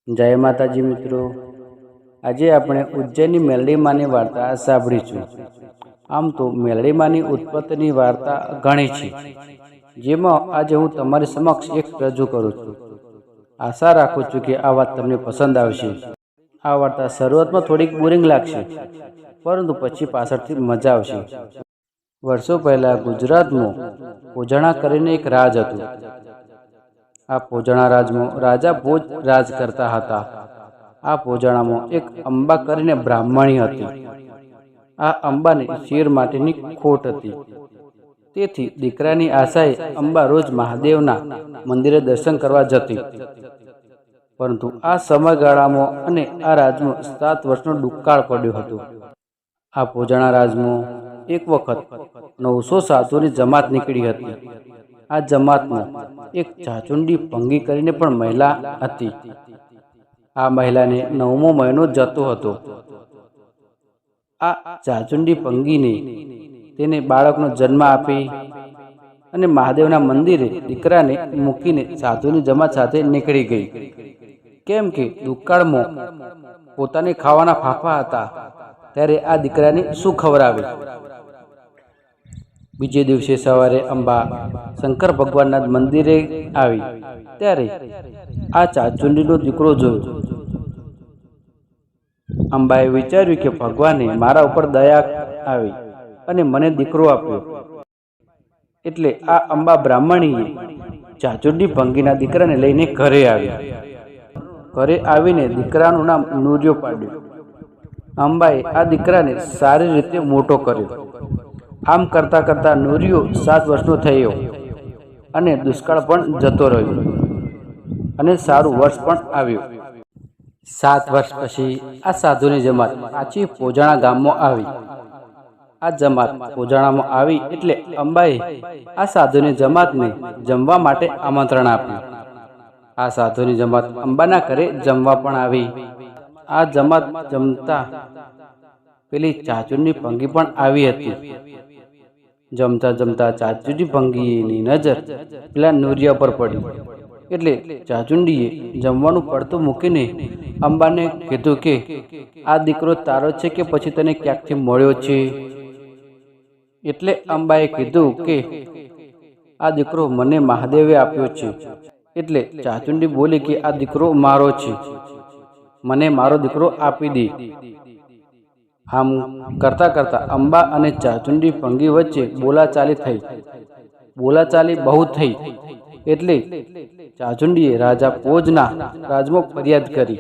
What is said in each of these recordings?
જય માતાજી મિત્રો, આજે આપણે ઉજ્જૈનની મેલડીમાની વાર્તા સાંભળીશું। આમ તો મેલડીમાની ઉત્પત્તિની વાર્તા ઘણી છે, જેમાં આજે હું તમારી સમક્ષ એક રજૂ કરું છું। આશા રાખું છું કે આ વાત તમને પસંદ આવશે। આ વાર્તા શરૂઆતમાં થોડીક બોરિંગ લાગશે, પરંતુ પછી પાછળથી મજા આવશે। વર્ષો પહેલાં ગુજરાતમાં પોજાણા કરીને એક રાજ હતું। આ પોજાણા રાજમાં રાજા ભોજ રાજ કરતા હતા। આ પોજાણામાં એક અંબા કરીને બ્રાહ્મણી હતી। આ અંબાને શિર માટેની ખોટ હતી, તેથી દીકરાની આશાએ અંબા રોજ મહાદેવના મંદિરે દર્શન કરવા જતી। પરંતુ આ સમયગાળામાં અને આ રાજમાં 7 વર્ષનો દુષ્કાળ પડ્યો હતો। આ પોજાણા રાજમાં એક વખત 900 સાધુની જમાત નીકળી હતી। આ જમાતમાં એક ચાચુંડી ભંગી કરીને પણ મહિલા હતી। આ મહિલાને 9મો મહિનો જતો હતો। આ ચાચુંડી ભંગીને તેને બાળકનો જન્મ આપી અને મહાદેવના મંદિરે દીકરાને મૂકીને સાધુની જમાત સાથે નીકળી ગઈ, કેમ કે દુષ્કાળમાં પોતાને ખાવાના ફાંફા હતા, ત્યારે આ દીકરાને શું ખવડાવે। બીજે દિવસે સવારે અંબા શંકર ભગવાનના મંદિરે આવી, ત્યારે આ ચાચુંડીનો દીકરો જોયો। અંબાએ વિચાર્યું કે ભગવાને મારા ઉપર દયા આવી અને મને દીકરો આપ્યો, એટલે આ અંબા બ્રાહ્મણીએ ચાચુંડી ભંગીના દીકરાને લઈને ઘરે આવી। ઘરે આવીને દીકરાનું નામ નૂર્યો પાડ્યો। અંબાએ આ દીકરાને સારી રીતે મોટો કર્યો। આમ કરતાં કરતાં નૂર્યો 7 વર્ષનો થયો અને દુષ્કાળ પણ જતો રહ્યો અને સારું વર્ષ પણ આવ્યું। 7 વર્ષ પછી આ સાધુની જમાત પાછી પોજાણા ગામમાં આવી। આ જમાત પોજાણામાં આવી એટલે અંબાએ આ સાધુની જમાતને જમવા માટે આમંત્રણ આપ્યું। આ સાધુની જમાત અંબાના ઘરે જમવા પણ આવી। આ જમાત જમતા પેલી ચાચુંડી ભંગી પણ આવી હતી। જમતા જમતા ચાચુંડી ભંગીની નજર પેલા નૂરિયા પર પડી, એટલે ચાચુંડીએ જમવાનું પડતું મૂકીને અંબાને કીધું કે આ દીકરો તારો છે કે પછી તને ક્યાંકથી મળ્યો છે? એટલે અંબાએ કીધું કે આ દીકરો મને મહાદેવે આપ્યો છે। એટલે ચાચુંડી બોલી કે આ દીકરો મારો છે, મને મારો દીકરો આપી દે। આમ કરતાં કરતાં અંબા અને ચાચુંડી ભંગી વચ્ચે બોલાચાલી થઈ। બોલાચાલી બહુ થઈ એટલે ચાચુંડીએ રાજા ભોજના રાજમાં ફરિયાદ કરી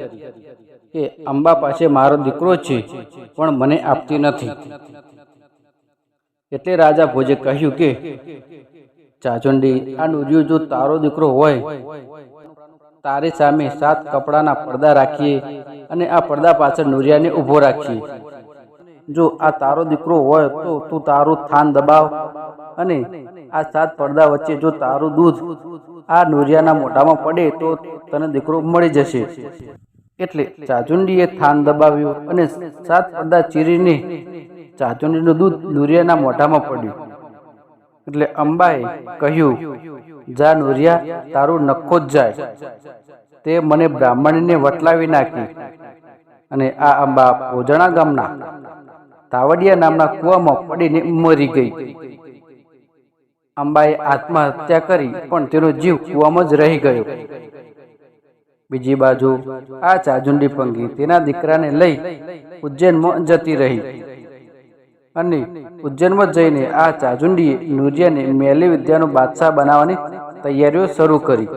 કે અંબા પાસે મારો દીકરો છે, પણ મને આપતી નથી। એટલે રાજા ભોજે કહ્યું કે ચાચુંડી, આ નૂરિયો જો તારો દીકરો હોય, તારી સામે 7 કપડાના પડદા રાખીએ અને આ પડદા પાછળ નૂરિયાને ઊભો રાખીએ। જો આ તારો દીકરો હોય તો તું તારું થાન દબાવ અને આ 7 પડદા વચ્ચે જો તારું દૂધ આ નૂરિયાના મોઢામાં પડે તો તને દીકરો મળી જશે। એટલે ચાચુંડીએ થાન દબાવ્યું અને 7 પડદા ચીરીને ચાચુંડીનું દૂધ નૂરિયાના મોઢામાં પડ્યું। એટલે અંબાએ કહ્યું, જા નૂરિયા, તારું નખો જ જાય। તે મને બ્રાહ્મણીને વટલાવી નાખી અને આ અંબા પોજાણા ગામના તાવડિયા નામના કૂવામાં પડીને મરી ગઈ। અંબાએ આત્મહત્યા કરી, પણ તેનો જીવ કૂવામાં જ રહી ગયો। બીજી બાજુ આ ચાચુંડી ભંગી તેના દીકરાને લઈ ઉજ્જૈનમાં જતી રહી અને ઉજ્જૈનમાં જઈને આ ચાચુંડીએ નૂરિયાને મેલી વિદ્યાનો બાદશાહ બનાવવાની તૈયારીઓ શરૂ કરી।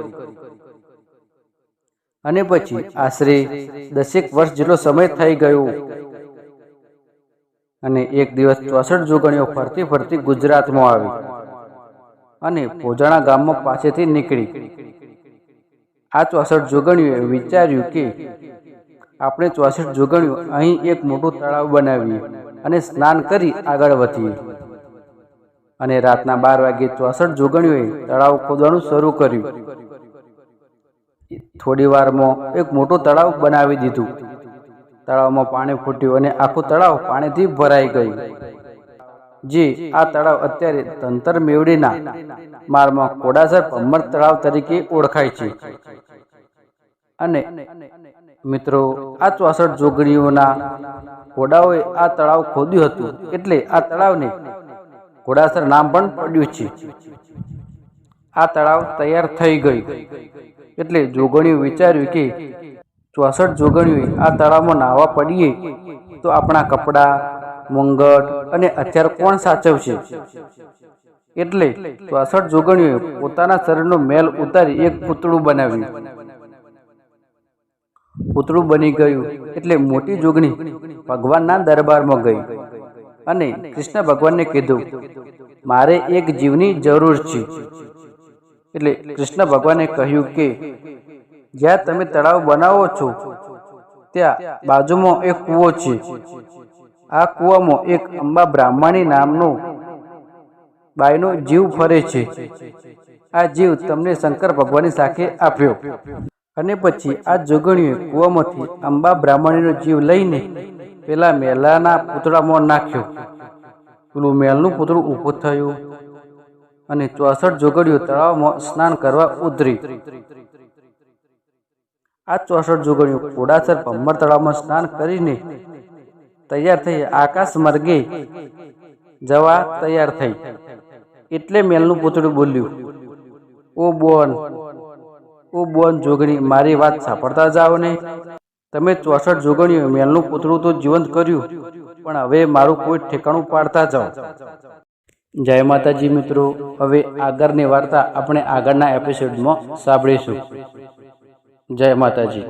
અને પછી આશરે 10 વર્ષ જેટલો સમય થઈ ગયો અને એક દિવસ 64 જોગણીઓ ફરતી ફરતી ગુજરાતમાં આવી અને પોજાણા ગામમાં પાસેથી નીકળી। આ 64 જોગણીઓએ વિચાર્યું કે આપણે 64 જોગણીઓ અહીં એક મોટું તળાવ બનાવીએ અને સ્નાન કરી આગળ વધીએ। અને રાતના 12 વાગ્યે 64 જોગણીઓએ તળાવ ખોદવાનું શરૂ કર્યું। થોડી વારમાં એક મોટું તળાવ બનાવી દીધું। તળાવમાં પાણી ફૂટ્યું અને આખું તળાવ પાણીથી ભરાઈ ગયું। જે આ તળાવ અત્યારે તંતર મેવડીના માર્ગમાં કોડાસર ભમ્મર તળાવ તરીકે ઓળખાય છે। અને મિત્રો, આ 64 જોગણીઓના ઘોડાઓએ આ તળાવ ખોદ્યું હતું, એટલે આ તળાવને ઘોડાસર નામ પણ પડ્યું છે. આ તળાવ તૈયાર થઈ ગયું એટલે જોગણીઓ વિચાર્યું કે 64 જોગણીઓએ આ તળાવમાં નાહવા પડીએ તો આપણા કપડાં, મુંગટ અને હથિયાર કોણ સાચવશે? એટલે 64 જોગણીઓએ પોતાના શરીરનો મેલ ઉતારી એક પૂતળું બનાવ્યું. પૂતળું બની ગયું એટલે મોટી જોગણી ભગવાનના દરબારમાં ગઈ અને કૃષ્ણ ભગવાનને કીધું, મારે એક જીવની જરૂર છે. એટલે કૃષ્ણ ભગવાને કહ્યું કે જ્યાં તમે તળાવ બનાવો છો ત્યાં બાજુમાં એક કૂવો છે. આ કૂવામાં એક અંબા બ્રાહ્મણી નામનો બાઈનો જીવ ફરે છે. આ જીવ તમને શંકર ભગવાનની સાથે આપ્યો. અને પછી આ જોગણીઓએ કૂવામાંથી અંબા બ્રાહ્મણીનો જીવ લઈને પેલા મેલાના પૂતળામાં નાખ્યો. પેલું મેલનું પૂતળું ઊભું થયું અને 64 જોગણીઓ તળાવમાં સ્નાન કરવા ઉતરી. આ 64 જોગણીઓ ઘોડાસર ભમ્મર તળાવમાં સ્નાન કરીને તૈયાર થઈ આકાશ માર્ગે જવા તૈયાર થઈ. એટલે મેલનું પૂતળું બોલ્યું, ઓ બોન જોગણી, મારી વાત સાંભળતા જાઓ ને. તમે 64 જોગણીઓ મેલનું પૂતળું તો જીવંત કર્યું, પણ હવે મારું કોઈ ઠેકાણું પાડતા જાઓ. જય માતાજી મિત્રો, હવે આગળની વાર્તા આપણે આગળના એપિસોડમાં સાંભળીશું. જય માતાજી.